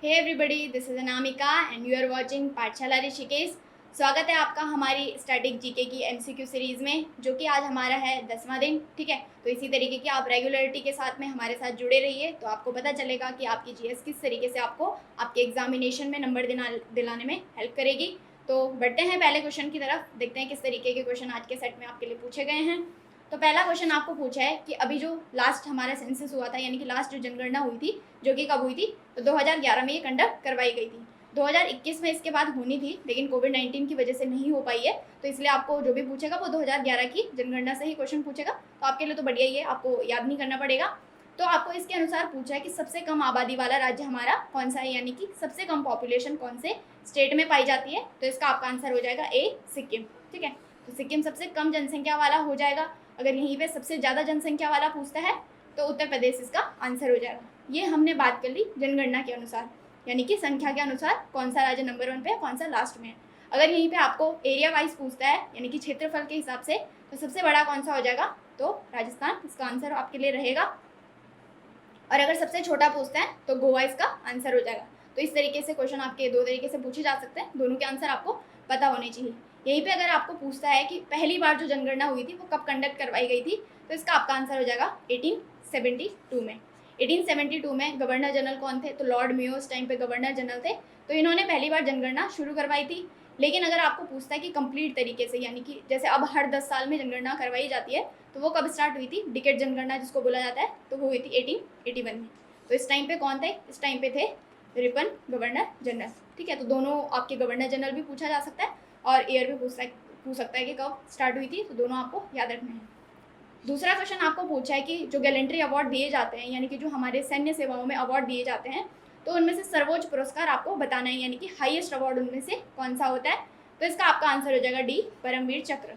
Hey everybody, this is Anamika and you are watching Pathshala Rishikesh. स्वागत है आपका हमारी स्टैटिक जीके की एमसीक्यू सीरीज़ में, जो कि आज हमारा है 10वां दिन। ठीक है, तो इसी तरीके की आप रेगुलरिटी के साथ में हमारे साथ जुड़े रहिए, तो आपको पता चलेगा कि आपकी जीएस किस तरीके से आपको आपके एग्जामिनेशन में नंबर दिलाने में हेल्प करेगी। तो बढ़ते हैं पहले क्वेश्चन की तरफ, देखते हैं किस तरीके के क्वेश्चन आज के सेट में आपके लिए पूछे गए हैं। तो पहला क्वेश्चन आपको पूछा है कि अभी जो लास्ट हमारा सेंसस हुआ था, यानी कि लास्ट जो जनगणना हुई थी, जो कि कब हुई थी, तो 2011 में ये कंडक्ट करवाई गई थी। 2021 में इसके बाद होनी थी, लेकिन कोविड-19 की वजह से नहीं हो पाई है, तो इसलिए आपको जो भी पूछेगा वो 2011 की जनगणना से ही क्वेश्चन पूछेगा। तो आपके लिए तो बढ़िया ही है, आपको याद नहीं करना पड़ेगा। तो आपको इसके अनुसार पूछा है कि सबसे कम आबादी वाला राज्य हमारा कौन सा है, यानी कि सबसे कम पॉपुलेशन कौन से स्टेट में पाई जाती है। तो इसका आपका आंसर हो जाएगा ए, सिक्किम। ठीक है, तो सिक्किम सबसे कम जनसंख्या वाला हो जाएगा। अगर यहीं पे सबसे ज़्यादा जनसंख्या वाला पूछता है तो उत्तर प्रदेश इसका आंसर हो जाएगा। ये हमने बात कर ली जनगणना के अनुसार, यानी कि संख्या के अनुसार कौन सा राज्य नंबर 1 पे है, कौन सा लास्ट में है। अगर यहीं पे आपको एरिया वाइज पूछता है, यानी कि क्षेत्रफल के हिसाब से, तो सबसे बड़ा कौन सा हो जाएगा, तो राजस्थान इसका आंसर आपके लिए रहेगा। और अगर सबसे छोटा पूछता है तो गोवा इसका आंसर हो जाएगा। तो इस तरीके से क्वेश्चन आपके दो तरीके से पूछे जा सकते हैं, दोनों के आंसर आपको पता होने चाहिए। यहीं पे अगर आपको पूछता है कि पहली बार जो जनगणना हुई थी वो कब कंडक्ट करवाई गई थी, तो इसका आपका आंसर हो जाएगा 1872 में। 1872 में गवर्नर जनरल कौन थे, तो लॉर्ड मेयो उस टाइम पे गवर्नर जनरल थे, तो इन्होंने पहली बार जनगणना शुरू करवाई थी। लेकिन अगर आपको पूछता है कि कंप्लीट तरीके से, यानी कि जैसे अब हर 10 साल में जनगणना करवाई जाती है, तो वो कब स्टार्ट हुई थी, डिकेड जनगणना जिसको बोला जाता है, तो वो हुई थी 1881 में। तो इस टाइम पे कौन थे, इस टाइम पे थे रिपन गवर्नर जनरल। ठीक है, तो दोनों आपके गवर्नर जनरल भी पूछा जा सकता है और ईयर भी पूछ सकता है कि कब स्टार्ट हुई थी, तो दोनों आपको याद रखना है। दूसरा क्वेश्चन आपको पूछा है कि जो गैलेंट्री अवार्ड दिए जाते हैं, यानी कि जो हमारे सैन्य सेवाओं में अवार्ड दिए जाते हैं, तो उनमें से सर्वोच्च पुरस्कार आपको बताना है, यानी कि हाईएस्ट अवार्ड उनमें से कौन सा होता है। तो इसका आपका आंसर हो जाएगा डी, परमवीर चक्र।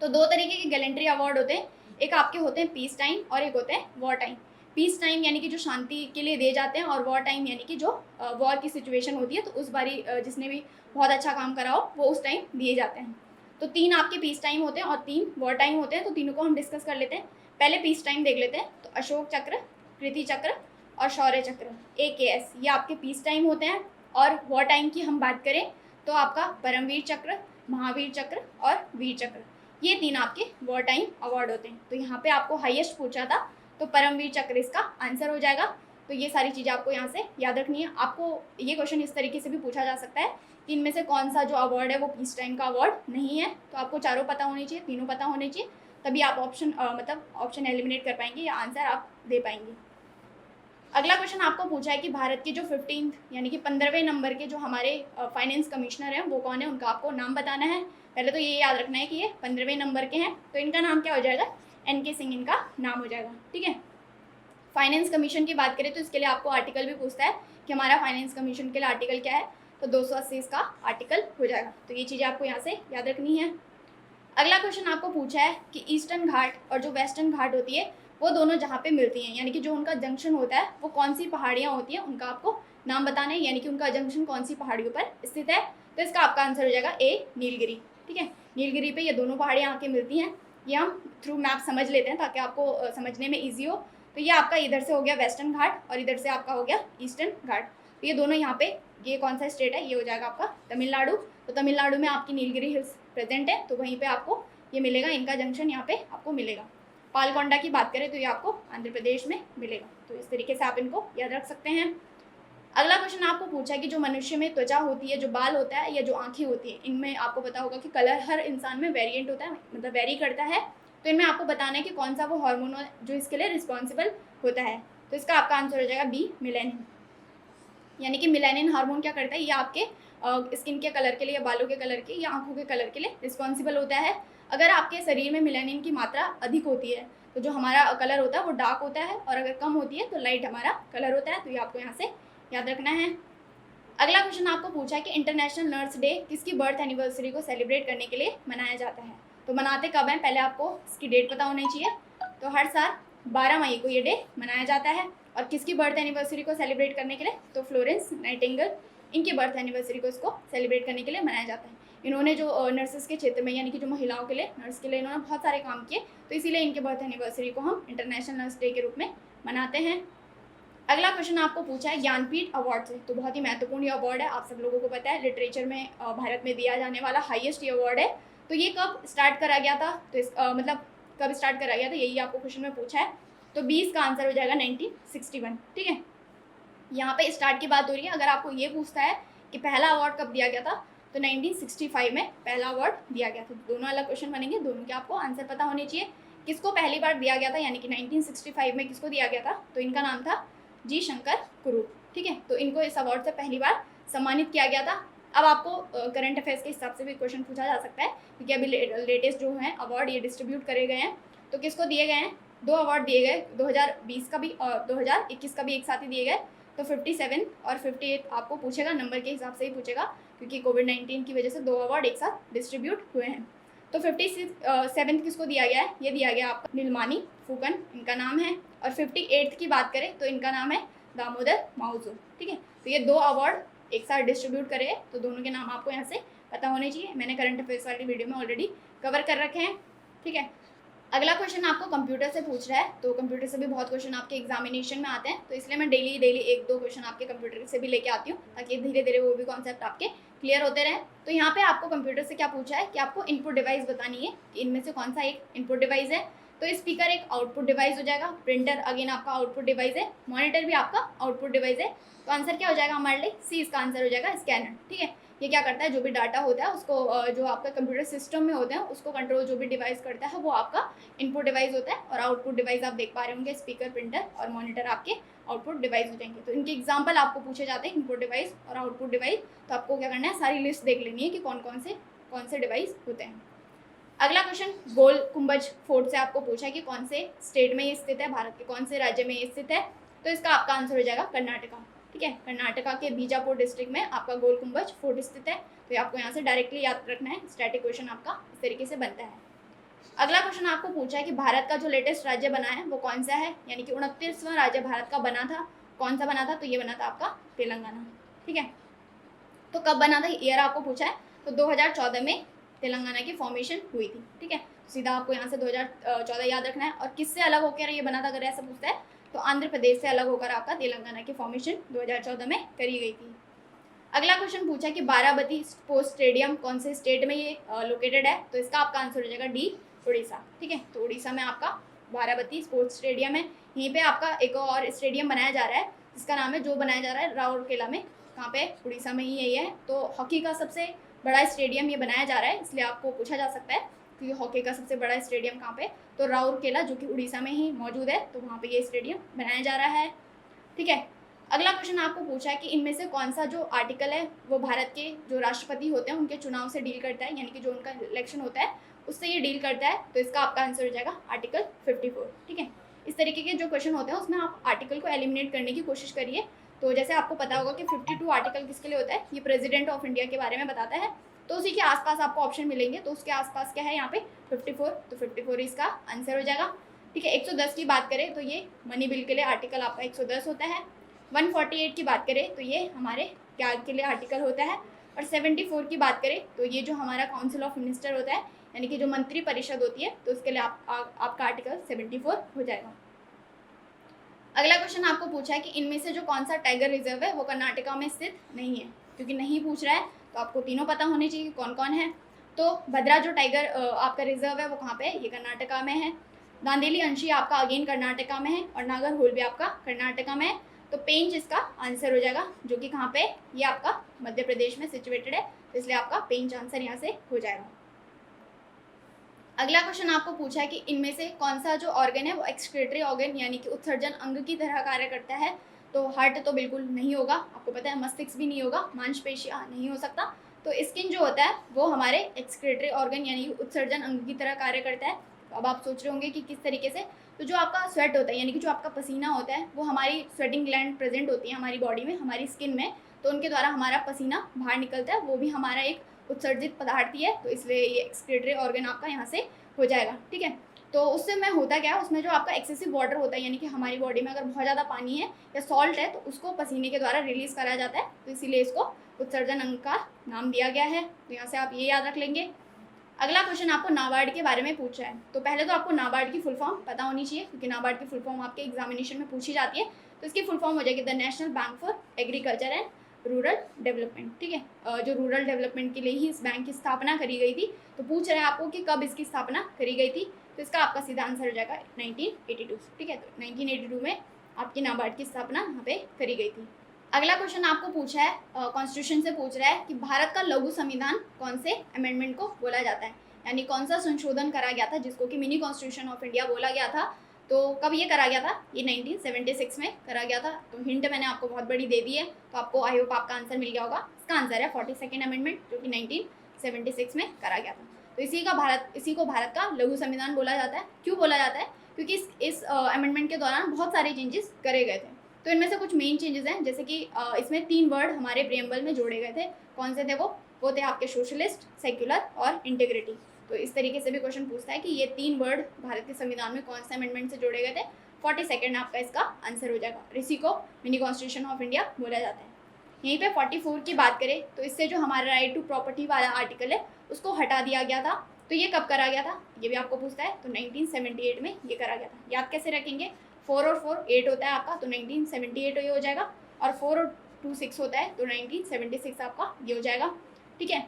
तो दो तरीके के गैलेंट्री अवार्ड होते हैं, एक आपके होते हैं पीस टाइम और एक होते हैं वॉर टाइम। पीस टाइम यानी कि जो शांति के लिए दिए जाते हैं, और वॉर टाइम यानी कि जो वॉर की सिचुएशन होती है, तो उस बारी जिसने भी बहुत अच्छा काम करा हो वो उस टाइम दिए जाते हैं। तो 3 आपके पीस टाइम होते हैं और 3 वॉर टाइम होते हैं, तो तीनों को हम डिस्कस कर लेते हैं। पहले पीस टाइम देख लेते हैं, तो अशोक चक्र, कृति चक्र और शौर्य चक्र, AKS, ये आपके पीस टाइम होते हैं। और वॉर टाइम की हम बात करें तो आपका परमवीर चक्र, महावीर चक्र और वीर चक्र, ये 3 आपके वॉर टाइम अवार्ड होते हैं। तो यहाँ पे आपको हाईएस्ट पूछा था, तो परमवीर चक्र इसका आंसर हो जाएगा। तो ये सारी चीज़ें आपको यहाँ से याद रखनी है। आपको ये क्वेश्चन इस तरीके से भी पूछा जा सकता है कि इनमें से कौन सा जो अवार्ड है वो पीस टाइम का अवार्ड नहीं है। तो आपको चारों पता होने चाहिए, तीनों पता होने चाहिए, तभी आप ऑप्शन एलिमिनेट कर पाएंगे या आंसर आप दे पाएंगे। अगला क्वेश्चन आपको पूछा है कि भारत के जो 15th यानी कि 15वें नंबर के जो हमारे फाइनेंस कमिश्नर हैं वो कौन है, उनका आपको नाम बताना है। पहले तो ये याद रखना है कि ये 15वें नंबर के हैं, तो इनका नाम क्या हो जाएगा, NK सिंह इनका नाम हो जाएगा। ठीक है, फाइनेंस कमीशन की बात करें तो इसके लिए आपको आर्टिकल भी पूछता है कि हमारा फाइनेंस कमीशन के लिए आर्टिकल क्या है, तो 280 इसका आर्टिकल हो जाएगा। तो ये चीज़ें आपको यहाँ से याद रखनी है। अगला क्वेश्चन आपको पूछा है कि ईस्टर्न घाट और जो वेस्टर्न घाट होती है वो दोनों जहाँ पे मिलती हैं, यानी कि जो उनका जंक्शन होता है वो कौन सी पहाड़ियाँ होती हैं, उनका आपको नाम बताना है, यानी कि उनका जंक्शन कौन सी पहाड़ियों पर स्थित है। तो इसका आपका आंसर हो जाएगा ए, नीलगिरी। ठीक है, नीलगिरी पे ये दोनों पहाड़ियाँ आके मिलती हैं। ये हम थ्रू मैप समझ लेते हैं ताकि आपको समझने में ईजी हो। तो ये आपका इधर से हो गया वेस्टर्न घाट और इधर से आपका हो गया ईस्टर्न घाट। तो ये दोनों यहाँ पे, ये कौन सा स्टेट है, ये हो जाएगा आपका तमिलनाडु। तो तमिलनाडु में आपकी नीलगिरी हिल्स प्रेजेंट है, तो वहीं पे आपको ये मिलेगा, इनका जंक्शन यहाँ पे आपको मिलेगा। पालकोंडा की बात करें तो ये आपको आंध्र प्रदेश में मिलेगा। तो इस तरीके से आप इनको याद रख सकते हैं। अगला क्वेश्चन आपको पूछा है कि जो मनुष्य में त्वचा होती है, जो बाल होता है या जो आंखें होती है, इनमें आपको पता होगा कि कलर हर इंसान में वेरिएंट होता है, मतलब वेरी करता है। तो इनमें आपको बताना है कि कौन सा वो हार्मोन है जो इसके लिए रिस्पॉन्सिबल होता है। तो इसका आपका आंसर हो जाएगा बी, मेलानिन। यानी कि मेलानिन हार्मोन क्या करता है, ये आपके स्किन के कलर के लिए, बालों के कलर के या आंखों के कलर के लिए रिस्पॉन्सिबल होता है। अगर आपके शरीर में मेलानिन की मात्रा अधिक होती है तो जो हमारा कलर होता है वो डार्क होता है, और अगर कम होती है तो लाइट हमारा कलर होता है। तो ये आपको यहाँ से याद रखना है। अगला क्वेश्चन आपको पूछा है कि इंटरनेशनल नर्स डे किसकी बर्थ एनिवर्सरी को सेलिब्रेट करने के लिए मनाया जाता है। तो मनाते कब हैं, पहले आपको इसकी डेट पता होनी चाहिए। तो हर साल 12 मई को ये डे मनाया जाता है। और किसकी बर्थ एनिवर्सरी को सेलिब्रेट करने के लिए, तो फ्लोरेंस नाइटिंगेल, इनकी बर्थ एनिवर्सरी को इसको सेलिब्रेट करने के लिए मनाया जाता है। इन्होंने जो नर्सेस के क्षेत्र में, यानी कि जो महिलाओं के लिए, नर्स के लिए इन्होंने बहुत सारे काम किए, तो इसीलिए इनके बर्थ एनिवर्सरी को हम इंटरनेशनल नर्स डे के रूप में मनाते हैं। अगला क्वेश्चन आपको पूछा है ज्ञानपीठ अवार्ड से, तो बहुत ही महत्वपूर्ण ये अवार्ड है, आप सब लोगों को पता है लिटरेचर में भारत में दिया जाने वाला हाईएस्ट ये अवार्ड है। तो ये कब स्टार्ट करा गया था, तो मतलब कब स्टार्ट करा गया था, यही आपको क्वेश्चन में पूछा है। तो 20 का आंसर हो जाएगा 1961, ठीक है। यहाँ पे स्टार्ट की बात हो रही है। अगर आपको ये पूछता है कि पहला अवार्ड कब दिया गया था, तो 1965 में पहला अवार्ड दिया गया था। दोनों अलग क्वेश्चन बनेंगे, दोनों के आपको आंसर पता होने चाहिए। किसको पहली बार दिया गया था, यानी कि 1965 में किसको दिया गया था, तो इनका नाम था जी शंकर कुरूप, ठीक है। तो इनको इस अवार्ड से पहली बार सम्मानित किया गया था। अब आपको करंट अफेयर्स के हिसाब से भी क्वेश्चन पूछा जा सकता है, क्योंकि अभी लेटेस्ट जो है अवार्ड ये डिस्ट्रीब्यूट करे गए हैं। तो किसको दिए गए हैं, 2 अवार्ड दिए गए, 2020 का भी और 2021 का भी एक साथ ही दिए गए। तो 57 और 58 आपको पूछेगा, नंबर के हिसाब से ही पूछेगा, क्योंकि कोविड-19 की वजह से 2 अवार्ड एक साथ डिस्ट्रीब्यूट हुए हैं। तो 57 किसको दिया गया है, ये दिया गया आपका नीलमानी फुकन, इनका नाम है। और 58 की बात करें तो इनका नाम है दामोदर माउजो, ठीक है। तो ये 2 अवार्ड एक साथ डिस्ट्रीब्यूट करे, तो दोनों के नाम आपको यहाँ से पता होने चाहिए। मैंने करंट अफेयर्स वाली वीडियो में ऑलरेडी कवर कर रखे हैं, ठीक है। अगला क्वेश्चन आपको कंप्यूटर से पूछ रहा है, तो कंप्यूटर से भी बहुत क्वेश्चन आपके एग्जामिनेशन में आते हैं, तो इसलिए मैं डेली 1-2 क्वेश्चन आपके कंप्यूटर से भी लेके आती हूँ, ताकि धीरे धीरे वो भी कॉन्सेप्ट आपके क्लियर होते रहें। तो यहाँ पे आपको कंप्यूटर से क्या पूछा है कि आपको इनपुट डिवाइस बतानी है कि इनमें से कौन सा एक इनपुट डिवाइस है। तो स्पीकर एक आउटपुट डिवाइस हो जाएगा, प्रिंटर अगेन आपका आउटपुट डिवाइस है, मॉनिटर भी आपका आउटपुट डिवाइस है। तो आंसर क्या हो जाएगा हमारे लिए, सी इसका आंसर हो जाएगा, स्कैनर, ठीक है। ये क्या करता है, जो भी डाटा होता है उसको जो आपका कंप्यूटर सिस्टम में होते हैं उसको कंट्रोल जो भी डिवाइस करता है वो आपका इनपुट डिवाइस होता है। और आउटपुट डिवाइस आप देख पा रहे होंगे, स्पीकर, प्रिंटर और मॉनिटर आपके आउटपुट डिवाइस हो जाएंगे। तो इनके एग्जाम्पल आपको पूछे जाते हैं, इनपुट डिवाइस और आउटपुट डिवाइस। तो आपको क्या करना है, सारी लिस्ट देख लेनी है कि कौन से डिवाइस होते हैं। अगला क्वेश्चन गोल कुंभज फोर्ट से आपको पूछा है कि कौन से स्टेट में ये स्थित है, भारत के कौन से राज्य में ये स्थित है। तो इसका आपका आंसर हो जाएगा कर्नाटका, ठीक है। कर्नाटका के बीजापुर डिस्ट्रिक्ट में आपका गोल कुंभज फोर्ट स्थित है। तो ये आपको यहाँ से डायरेक्टली याद रखना है, स्टैटिक क्वेश्चन आपका इस तरीके से बनता है। अगला क्वेश्चन आपको पूछा है कि भारत का जो लेटेस्ट राज्य बना है वो कौन सा है, यानी कि 29वां राज्य भारत का बना था, कौन सा बना था, तो ये बना था आपका तेलंगाना, ठीक है। तो कब बना था, ईयर आपको पूछा है, तो 2014 में तेलंगाना की फॉर्मेशन हुई थी, ठीक है। सीधा आपको यहाँ से 2014 याद रखना है। और किससे अलग होकर ये बना था, अगर ऐसा पूछता है तो आंध्र प्रदेश से अलग होकर आपका तेलंगाना की फॉर्मेशन 2014 में करी गई थी। अगला क्वेश्चन पूछा कि बाराबती स्पोर्ट्स स्टेडियम कौन से स्टेट में ये लोकेटेड है। तो इसका आपका आंसर हो जाएगा डी, उड़ीसा, ठीक है। तो उड़ीसा में आपका बाराबती स्पोर्ट्स स्टेडियम है। यहीं पे आपका एक और स्टेडियम बनाया जा रहा है, जिसका नाम है, जो बनाया जा रहा है राउरकेला में, कहाँ पे, उड़ीसा में ही यही है। तो हॉकी का सबसे बड़ा स्टेडियम ये बनाया जा रहा है, इसलिए आपको पूछा जा सकता है कि हॉकी का सबसे बड़ा स्टेडियम कहाँ पे, तो राउरकेला, जो कि उड़ीसा में ही मौजूद है। तो वहाँ पे ये स्टेडियम बनाया जा रहा है, ठीक है। अगला क्वेश्चन आपको पूछा है कि इनमें से कौन सा जो आर्टिकल है वो भारत के जो राष्ट्रपति होते हैं उनके चुनाव से डील करता है, यानी कि जो उनका इलेक्शन होता है उससे ये डील करता है। तो इसका आपका आंसर हो जाएगा आर्टिकल 54, ठीक है। इस तरीके के जो क्वेश्चन होते हैं उसमें आप आर्टिकल को एलिमिनेट करने की कोशिश करिए। तो जैसे आपको पता होगा कि 52 आर्टिकल किसके लिए होता है, ये प्रेसिडेंट ऑफ इंडिया के बारे में बताता है। तो उसी के आसपास आपको ऑप्शन मिलेंगे, तो उसके आसपास क्या है यहाँ पे 54, तो 54 इसका आंसर हो जाएगा, ठीक है। 110 की बात करें तो ये मनी बिल के लिए आर्टिकल आपका 110 होता है। 148 की बात करें तो ये हमारे त्याग के लिए आर्टिकल होता है। और 74 की बात करें तो ये जो हमारा काउंसिल ऑफ मिनिस्टर होता है, यानी कि जो मंत्री परिषद होती है, तो उसके लिए आपका आर्टिकल 74 हो जाएगा। अगला क्वेश्चन आपको पूछा है कि इनमें से जो कौन सा टाइगर रिजर्व है वो कर्नाटका में स्थित नहीं है। क्योंकि नहीं पूछ रहा है तो आपको तीनों पता होने चाहिए कौन कौन है। तो भद्रा जो टाइगर आपका रिजर्व है वो कहाँ पे है, ये कर्नाटका में है। दांदेली अंशी आपका अगेन कर्नाटका में है, और नागरहोल भी आपका कर्नाटका में है। तो पेंच इसका आंसर हो जाएगा, जो कि कहाँ पे, ये आपका मध्य प्रदेश में सिचुएटेड है, तो इसलिए आपका पेंच आंसर यहाँ से हो जाएगा। अगला क्वेश्चन आपको पूछा है कि इनमें से कौन सा जो ऑर्गन है वो एक्सक्रीटरी ऑर्गन, यानी कि उत्सर्जन अंग की तरह कार्य करता है। तो हार्ट तो बिल्कुल नहीं होगा, आपको पता है, मस्तिष्क भी नहीं होगा, मांसपेशियाँ नहीं हो सकता। तो स्किन जो होता है वो हमारे एक्सक्रीटरी ऑर्गन यानी कि उत्सर्जन अंग की तरह कार्य करता है। तो अब आप सोच रहे होंगे कि किस तरीके से, तो जो आपका स्वेट होता है, यानी कि जो आपका पसीना होता है, वो हमारी स्वेटिंग ग्लैंड प्रेजेंट होती है हमारी बॉडी में, हमारी स्किन में, तो उनके द्वारा हमारा पसीना बाहर निकलता है, वो भी हमारा एक उत्सर्जित पदार्थ ही है। तो इसलिए ये एक्सक्रीटरी ऑर्गन आपका यहाँ से हो जाएगा, ठीक है। तो उससे में होता क्या है, उसमें जो आपका एक्सेसिव वाटर होता है, यानी कि हमारी बॉडी में अगर बहुत ज़्यादा पानी है या सॉल्ट है, तो उसको पसीने के द्वारा रिलीज करा जाता है। तो इसीलिए इसको उत्सर्जन अंग का नाम दिया गया है। तो यहाँ से आप ये याद रख लेंगे। अगला क्वेश्चन आपको नाबार्ड के बारे में पूछा है। तो पहले तो आपको नाबार्ड की फुल फॉर्म पता होनी चाहिए, क्योंकि नाबार्ड की फुल फॉर्म आपके एग्जामिनेशन में पूछी जाती है। तो इसकी फुल फॉर्म हो जाएगी the national bank for agriculture and rural development, ठीक है। जो रूरल डेवलपमेंट के लिए ही इस बैंक की स्थापना करी गई थी। तो पूछ रहा है आपको कि कब इसकी स्थापना करी गई थी, तो इसका आपका सीधा आंसर हो जाएगा 1982, ठीक है। तो 1982 में आपकी नाबार्ड की स्थापना यहाँ पे करी गई थी। अगला क्वेश्चन आपको पूछा है, कॉन्स्टिट्यूशन से पूछ रहा है कि भारत का लघु संविधान कौन से अमेंडमेंट को बोला जाता है, यानी कौन सा संशोधन करा गया था जिसको कि मिनी कॉन्स्टिट्यूशन ऑफ इंडिया बोला गया था। तो कब ये करा गया था, ये 1976 में करा गया था। तो हिंट मैंने आपको बहुत बड़ी दे दी है, तो आपको आई होप आपका आंसर मिल गया होगा। इसका आंसर है 42nd अमेंडमेंट, जो कि 1976 में करा गया था। तो इसी को भारत का लघु संविधान बोला जाता है। क्यों बोला जाता है, क्योंकि इस अमेंडमेंट के दौरान बहुत सारे चेंजेस करे गए थे। तो इनमें से कुछ मेन चेंजेस हैं, जैसे कि इसमें 3 वर्ड हमारे प्रियम्बल में जोड़े गए थे। कौन से थे वो थे आपके सोशलिस्ट, सेक्युलर और इंटीग्रिटी। तो इस तरीके से भी क्वेश्चन पूछता है कि ये 3 वर्ड भारत के संविधान में कौन से अमेंडमेंट से जोड़े गए थे। 42nd आपका इसका आंसर हो जाएगा। इसी को मिनी कॉन्स्टिट्यूशन ऑफ इंडिया बोला जाता है। यहीं पे 44 की बात करें तो इससे जो हमारा राइट टू प्रॉपर्टी वाला आर्टिकल है उसको हटा दिया गया था। तो ये कब करा गया था, ये भी आपको पूछता है। तो 1978 में ये करा गया था। याद कैसे रखेंगे, 4 और 4 8 होता है आपका, तो 1978 ये हो जाएगा। और 4 और 2 6 होता है, तो 1976 आपका ये हो जाएगा, ठीक है।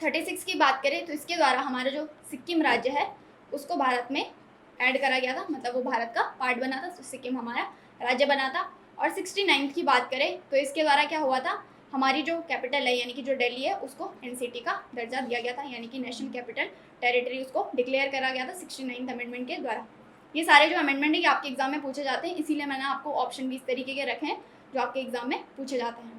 36 की बात करें तो इसके द्वारा हमारा जो सिक्किम राज्य है उसको भारत में ऐड करा गया था, मतलब वो भारत का पार्ट बना था, तो सिक्किम हमारा राज्य बना था। और 69 की बात करें तो इसके द्वारा क्या हुआ था, हमारी जो कैपिटल है यानी कि जो दिल्ली है उसको एनसीटी का दर्जा दिया गया था, यानी कि नेशनल कैपिटल टेरिटरी उसको डिक्लेयर करा गया था 69 अमेंडमेंट के द्वारा। ये सारे जो अमेंडमेंट है ये आपके एग्जाम में पूछे जाते हैं, इसीलिए मैंने आपको ऑप्शन भी इस तरीके के रखे हैं जो आपके एग्जाम में पूछे जाते हैं।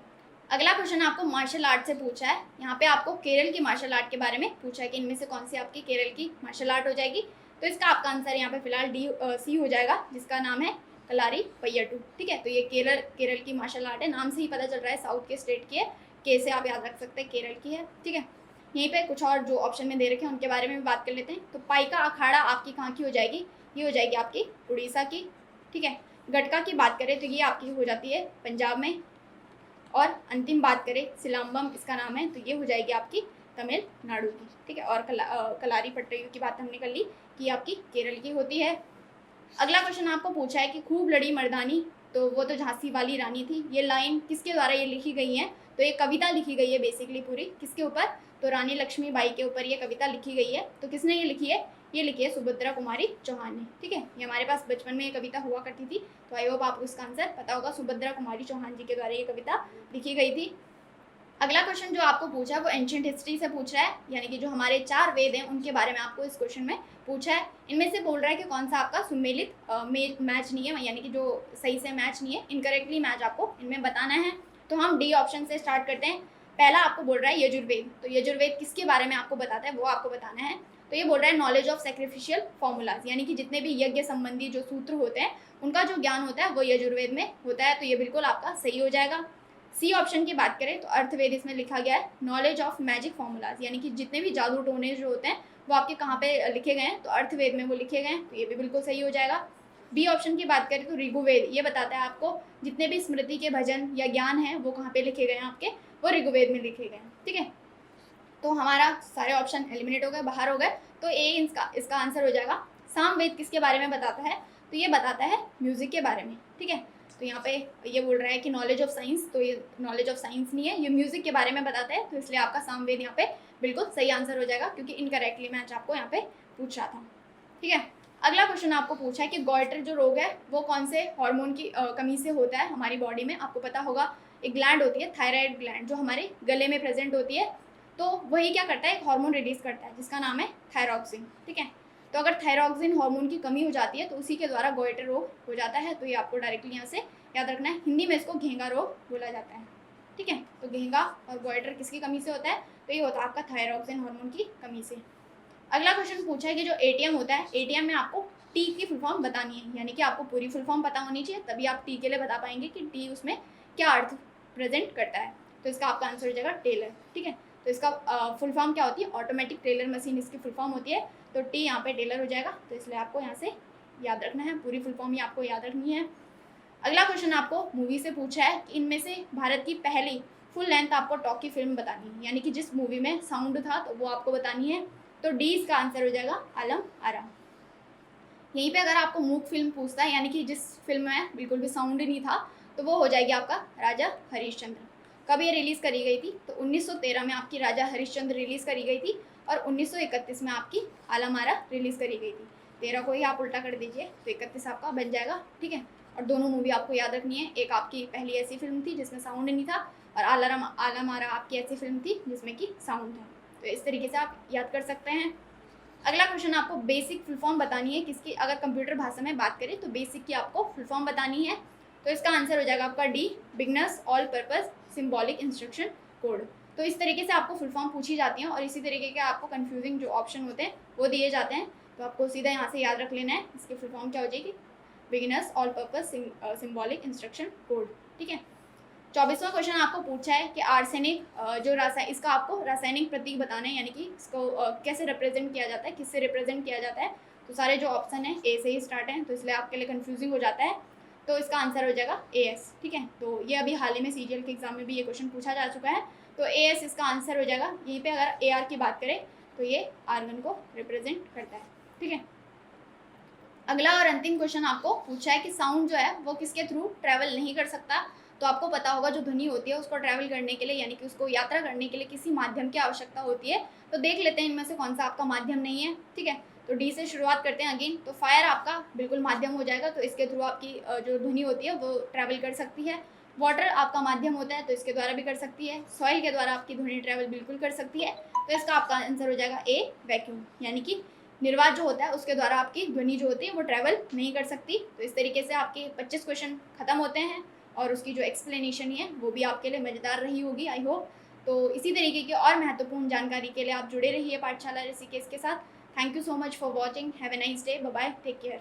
अगला क्वेश्चन आपको मार्शल आर्ट से पूछा है। यहाँ पे आपको केरल की मार्शल आर्ट के बारे में पूछा है कि इनमें से कौन सी आपकी केरल की मार्शल आर्ट हो जाएगी। तो इसका आपका आंसर यहाँ पे फिलहाल सी हो जाएगा, जिसका नाम है कलारी पय्यट्टू, ठीक है। तो ये केरल की मार्शल आर्ट है, नाम से ही पता चल रहा है साउथ के स्टेट की है, के से आप याद रख सकते हैं केरल की है, ठीक है। यहीं पे कुछ और जो ऑप्शन में दे रखे हैं उनके बारे में भी बात कर लेते हैं। तो पाइका अखाड़ा आपकी कहाँ की हो जाएगी, ये हो जाएगी आपकी उड़ीसा की, ठीक है। गटका की बात करें तो ये आपकी हो जाती है पंजाब में। और अंतिम बात करें सिलाम्बम इसका नाम है, तो ये हो जाएगी आपकी तमिलनाडु की, ठीक है। और कलारी पट्टयू की बात हमने कर ली कि आपकी केरल की होती है। अगला क्वेश्चन आपको पूछा है कि खूब लड़ी मर्दानी, तो वो तो झांसी वाली रानी थी। ये लाइन किसके द्वारा ये लिखी गई है, तो ये कविता लिखी गई है बेसिकली पूरी, किसके ऊपर, तो रानी लक्ष्मीबाई के ऊपर ये कविता लिखी गई है। तो किसने ये लिखी है, ये लिखी है सुभद्रा कुमारी चौहान ने, ठीक है। ये हमारे पास बचपन में ये कविता हुआ करती थी, तो आई होप आपको इसका आंसर पता होगा। सुभद्रा कुमारी चौहान जी के द्वारा ये कविता लिखी गई थी। अगला क्वेश्चन जो आपको पूछा है वो एंशिएंट हिस्ट्री से पूछ रहा है, यानी कि जो हमारे 4 वेद हैं उनके बारे में आपको इस क्वेश्चन में पूछा है। इनमें से बोल रहा है कि कौन सा आपका सुमेलित मैच नहीं है, यानी कि जो सही से मैच नहीं है, इनकरेक्टली मैच आपको इनमें बताना है। तो हम डी ऑप्शन से स्टार्ट करते हैं। पहला आपको बोल रहा है यजुर्वेद, तो यजुर्वेद किसके बारे में आपको बताता है वो आपको बताना है। तो ये बोल रहा है नॉलेज ऑफ सेक्रिफिशियल फॉर्मूलाज, यानी कि जितने भी यज्ञ संबंधी जो सूत्र होते हैं उनका जो ज्ञान होता है वो यजुर्वेद में होता है, तो ये बिल्कुल आपका सही हो जाएगा। सी ऑप्शन की बात करें तो अर्थवेद, इसमें लिखा गया है नॉलेज ऑफ मैजिक फॉर्मूलाज, यानी कि जितने भी जादू टोने जो होते हैं वो आपके कहाँ पे लिखे गए हैं, तो अर्थवेद में वो लिखे गए हैं, तो ये भी बिल्कुल सही हो जाएगा। बी ऑप्शन की बात करें तो ऋग्वेद, ये बताता है आपको जितने भी स्मृति के भजन या ज्ञान है वो कहाँ पे लिखे गए हैं आपके, वो ऋग्वेद में लिखे गए हैं, ठीक है। तो हमारा सारे ऑप्शन एलिमिनेट हो गए, बाहर हो गए, तो ए इसका आंसर हो जाएगा। सामवेद किसके बारे में बताता है, तो ये बताता है म्यूजिक के बारे में, ठीक है। तो यहाँ पे ये बोल रहा है कि नॉलेज ऑफ साइंस, तो ये नॉलेज ऑफ साइंस नहीं है, ये म्यूजिक के बारे में बताता है, तो इसलिए आपका सामवेद यहाँ पे बिल्कुल सही आंसर हो जाएगा, क्योंकि इनकरेक्टली मैच आपको यहाँ पे पूछ रहा था, ठीक है। अगला क्वेश्चन आपको पूछा है कि गॉइटर जो रोग है वो कौन से हार्मोन की कमी से होता है हमारी बॉडी में। आपको पता होगा एक ग्लैंड होती है थायराइड ग्लैंड, जो हमारे गले में प्रेजेंट होती है, तो वही क्या करता है, एक हार्मोन रिलीज करता है जिसका नाम है थायरॉक्सिन, ठीक है। तो अगर थायरॉक्सिन हार्मोन की कमी हो जाती है तो उसी के द्वारा गॉइटर रोग हो जाता है, तो ये आपको डायरेक्टली यहाँ से याद रखना है। हिंदी में इसको घेंगा रोग बोला जाता है, ठीक है। तो घेंगा और गॉइटर किसकी कमी से होता है, तो ये होता है आपका थायरॉक्सिन हार्मोन की कमी से। अगला क्वेश्चन पूछा है कि जो एटीएम होता है, एटीएम में आपको टी की फुल फॉर्म बतानी है, यानी कि आपको पूरी फुल फॉर्म पता होनी चाहिए, तभी आप टी के लिए बता पाएंगे कि टी उसमें क्या अर्थ प्रेजेंट करता है। तो इसका आपका आंसर हो जाएगा टेलर, ठीक है। तो इसका फुल फॉर्म क्या होती है, ऑटोमेटिक टेलर मशीन इसकी फुल फॉर्म होती है, तो टी यहाँ पे टेलर हो जाएगा, तो इसलिए आपको यहाँ से याद रखना है, पूरी फुल फॉर्म ही आपको याद रखनी है। अगला क्वेश्चन आपको मूवी से पूछा है कि इनमें से भारत की पहली फुल लेंथ आपको टॉकी फिल्म बतानी है, यानी कि जिस मूवी में साउंड था तो वो आपको बतानी है, तो डी इसका आंसर हो जाएगा आलम आरा। यहीं पे अगर आपको मूक फिल्म पूछता है, यानी कि जिस फिल्म में बिल्कुल भी साउंड नहीं था, तो वो हो जाएगी आपका राजा हरिश्चंद्र। कब ये रिलीज़ करी गई थी? तो 1913 में आपकी राजा हरिश्चंद्र रिलीज़ करी गई थी और 1931 में आपकी आलमारा रिलीज़ करी गई थी। 13 को ही आप उल्टा कर दीजिए तो 31 आपका बन जाएगा, ठीक है। और दोनों मूवी आपको याद रखनी है, एक आपकी पहली ऐसी फिल्म थी जिसमें साउंड नहीं था और आलमारा आपकी ऐसी फिल्म थी जिसमें कि साउंड था। तो इस तरीके से आप याद कर सकते हैं। अगला क्वेश्चन, आपको बेसिक फुल फॉर्म बतानी है किसकी, अगर कंप्यूटर भाषा में बात करें तो बेसिक की आपको फुल फॉर्म बतानी है। तो इसका आंसर हो जाएगा आपका D, beginners all purpose symbolic instruction code. तो इस तरीके से आपको फुल फॉर्म पूछी जाती हैं और इसी तरीके के आपको कंफ्यूजिंग जो ऑप्शन होते हैं वो दिए जाते हैं। तो आपको सीधा यहाँ से याद रख लेना है इसकी फुल फॉर्म क्या हो जाएगी, beginners all purpose symbolic instruction code, ठीक है। 24वां क्वेश्चन आपको पूछा है कि आर्सेनिक जो इसका आपको रासायनिक प्रतीक बताना है, यानी कि इसको कैसे रिप्रेजेंट किया जाता है, किससे रिप्रेजेंट किया जाता है। तो सारे जो ऑप्शन है ए से ही स्टार्ट हैं, तो इसलिए आपके लिए कंफ्यूजिंग हो जाता है। तो इसका आंसर हो जाएगा AS, ठीक है। तो ये अभी हाल ही में CGL के एग्जाम में भी ये क्वेश्चन पूछा जा चुका है। तो AS इसका आंसर हो जाएगा। यहीं पे अगर AR की बात करें तो ये आर्गन को रिप्रेजेंट करता है, ठीक है। अगला और अंतिम क्वेश्चन आपको पूछा है कि साउंड जो है वो किसके थ्रू ट्रैवल नहीं कर सकता। तो आपको पता होगा जो ध्वनि होती है उसको ट्रैवल करने के लिए, यानी कि उसको यात्रा करने के लिए किसी माध्यम की आवश्यकता होती है। तो देख लेते हैं इनमें से कौन सा आपका माध्यम नहीं है, ठीक है। तो डी से शुरुआत करते हैं अगेन। तो फायर आपका बिल्कुल माध्यम हो जाएगा, तो इसके थ्रू आपकी जो ध्वनि होती है वो ट्रैवल कर सकती है। वाटर आपका माध्यम होता है तो इसके द्वारा भी कर सकती है। सॉइल के द्वारा आपकी ध्वनि ट्रैवल बिल्कुल कर सकती है। तो इसका आपका आंसर हो जाएगा ए, वैक्यूम, यानी कि निर्वात जो होता है उसके द्वारा आपकी ध्वनि जो होती है वो ट्रैवल नहीं कर सकती। तो इस तरीके से आपके 25 क्वेश्चन खत्म होते हैं और उसकी जो एक्सप्लेनेशन है वो भी आपके लिए मज़ेदार रही होगी, आई होप। तो इसी तरीके की और महत्वपूर्ण जानकारी के लिए आप जुड़े रहिए पाठशाला ऋषिकेश के साथ। Thank you so much for watching, have a nice day, bye bye, take care.